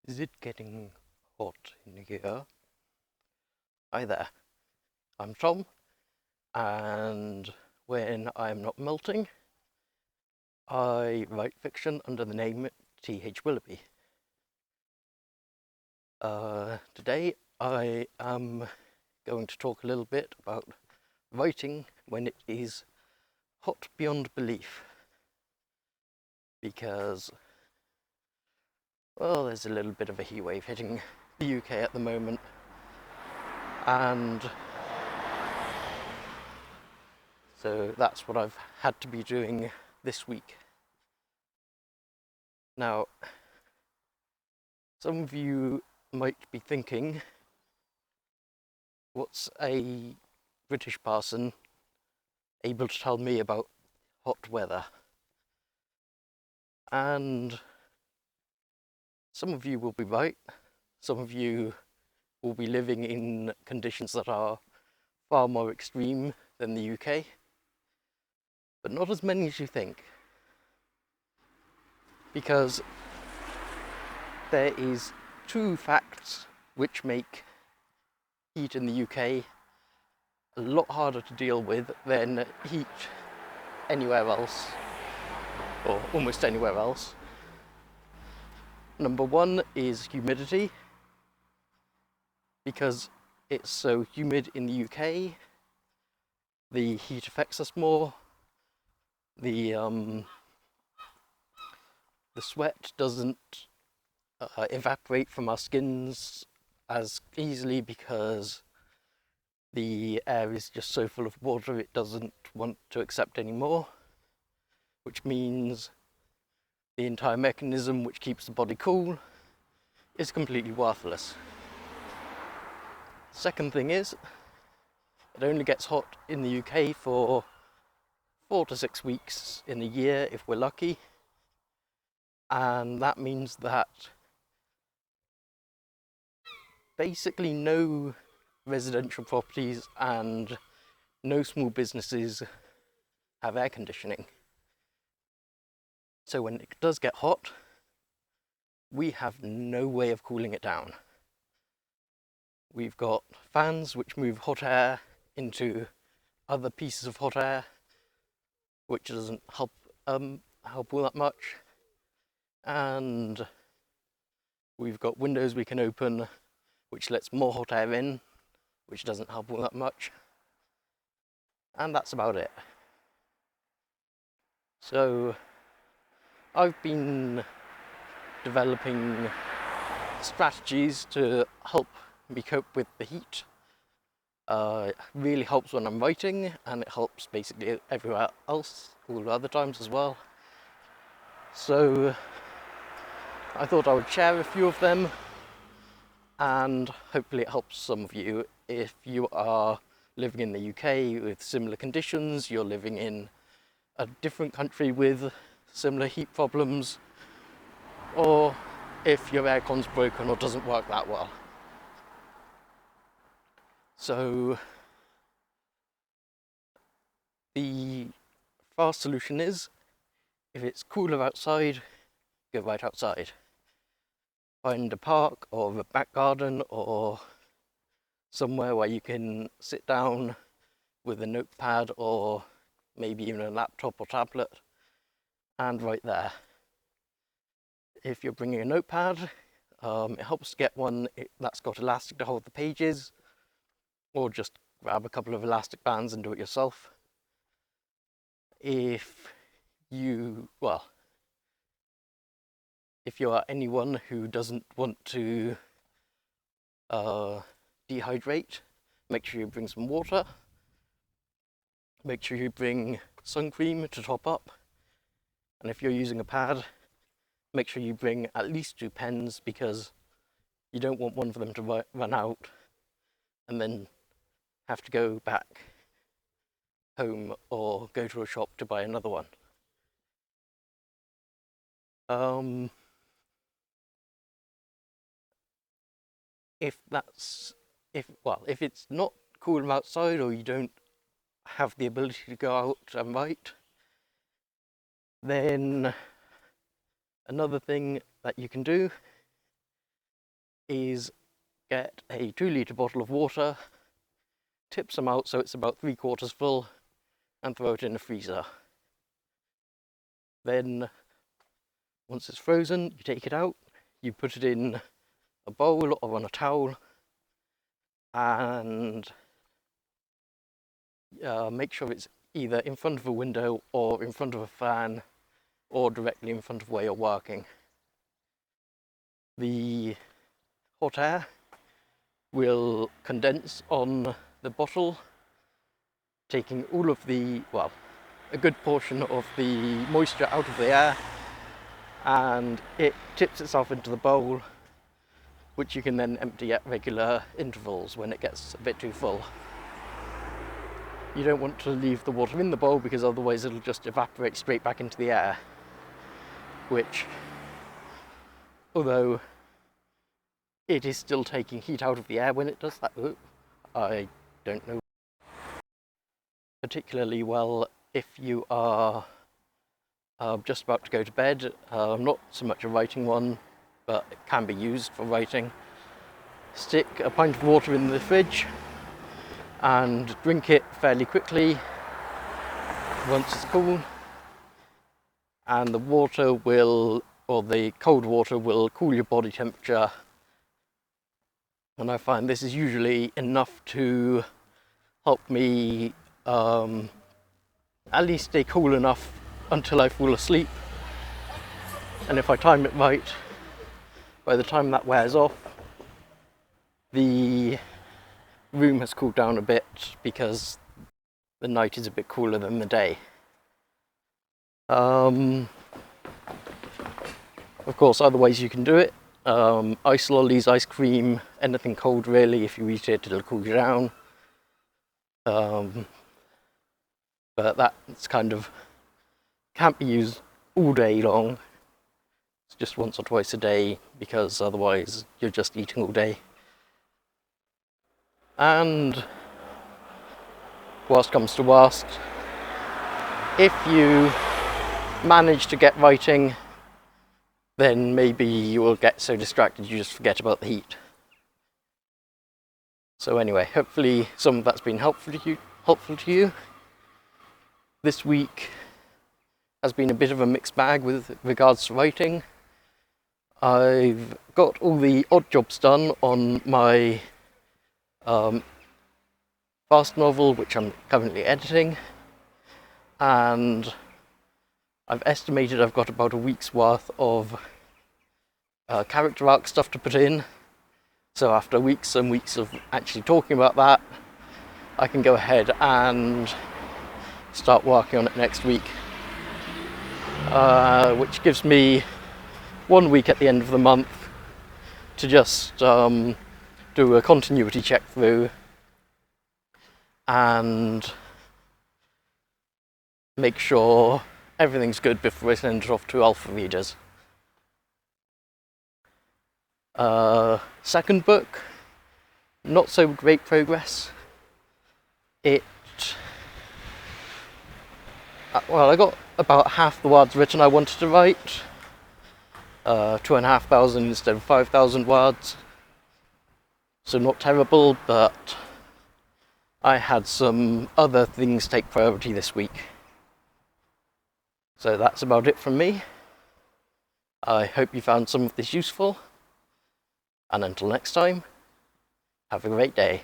Is it getting hot in here? Hi there, I'm Tom, and when I'm not melting, I write fiction under the name T.H. Willoughby. Today I am going to talk a little bit about writing when it is hot beyond belief, because, well, there's a little bit of a heatwave hitting the UK at the moment, and so that's what I've had to be doing this week. Now, some of you might be thinking, what's a British person able to tell me about hot weather? And some of you will be right. Some of you will be living in conditions that are far more extreme than the UK, but not as many as you think, because there is two facts which make heat in the UK a lot harder to deal with than heat anywhere else, or almost anywhere else. Number one is humidity, because it's so humid in the UK, the heat affects us more. The sweat doesn't evaporate from our skins as easily because the air is just so full of water it doesn't want to accept any more, which means the entire mechanism which keeps the body cool is completely worthless. Second thing is, it only gets hot in the UK for 4 to 6 weeks in a year if we're lucky, and that means that basically no residential properties and no small businesses have air conditioning. So when it does get hot, we have no way of cooling it down. We've got fans which move hot air into other pieces of hot air, which doesn't help all that much. And we've got windows we can open, which lets more hot air in, which doesn't help all that much. And that's about it. So I've been developing strategies to help me cope with the heat. It really helps when I'm writing, and it helps basically everywhere else, all the other times as well. So I thought I would share a few of them, and hopefully it helps some of you. If you are living in the UK with similar conditions, you're living in a different country with similar heat problems, or if your aircon's broken or doesn't work that well. So the fast solution is, if it's cooler outside, go right outside. Find a park or a back garden or somewhere where you can sit down with a notepad or maybe even a laptop or tablet and write there. If you're bringing a notepad, it helps to get one that's got elastic to hold the pages, or just grab a couple of elastic bands and do it yourself. If you are anyone who doesn't want to dehydrate, make sure you bring some water. Make sure you bring sun cream to top up. And if you're using a pad, make sure you bring at least 2 pens, because you don't want one of them to run out and then have to go back home or go to a shop to buy another one. If it's not cool outside, or you don't have the ability to go out and write, then another thing that you can do is get a 2-litre bottle of water, tip some out so it's about 3/4 full, and throw it in the freezer. Then, once it's frozen, you take it out, you put it in a bowl or on a towel, and make sure it's either in front of a window or in front of a fan or directly in front of where you're working. The hot air will condense on the bottle, taking all of the, well, a good portion of the moisture out of the air, and it tips itself into the bowl, which you can then empty at regular intervals when it gets a bit too full. You don't want to leave the water in the bowl because otherwise it'll just evaporate straight back into the air, which, although it is still taking heat out of the air when it does that, I don't know particularly well if you are just about to go to bed. Not so much a writing one, but it can be used for writing. Stick a pint of water in the fridge and drink it fairly quickly once it's cool, and the water will, or the cold water will cool your body temperature, and I find this is usually enough to help me at least stay cool enough until I fall asleep. And if I time it right, by the time that wears off, the room has cooled down a bit because the night is a bit cooler than the day. Of course, other ways you can do it. Ice lollies, ice cream, anything cold really. If you eat it, it'll cool you down. But that's kind of, can't be used all day long. It's just once or twice a day, because otherwise you're just eating all day. And worst comes to worst, if you manage to get writing, then maybe you will get so distracted you just forget about the heat. So anyway, hopefully some of that's been helpful to you. This week has been a bit of a mixed bag with regards to writing. I've got all the odd jobs done on my fast novel, which I'm currently editing, and I've estimated I've got about a week's worth of character arc stuff to put in. So after weeks and weeks of actually talking about that, I can go ahead and start working on it next week, which gives me 1 week at the end of the month to just do a continuity check through and make sure everything's good before I send it off to alpha readers. Second book, not so great progress. Well, I got about half the words written I wanted to write, 2,500 instead of 5,000 words, so not terrible, but I had some other things take priority this week. So that's about it from me. I hope you found some of this useful, and until next time, have a great day.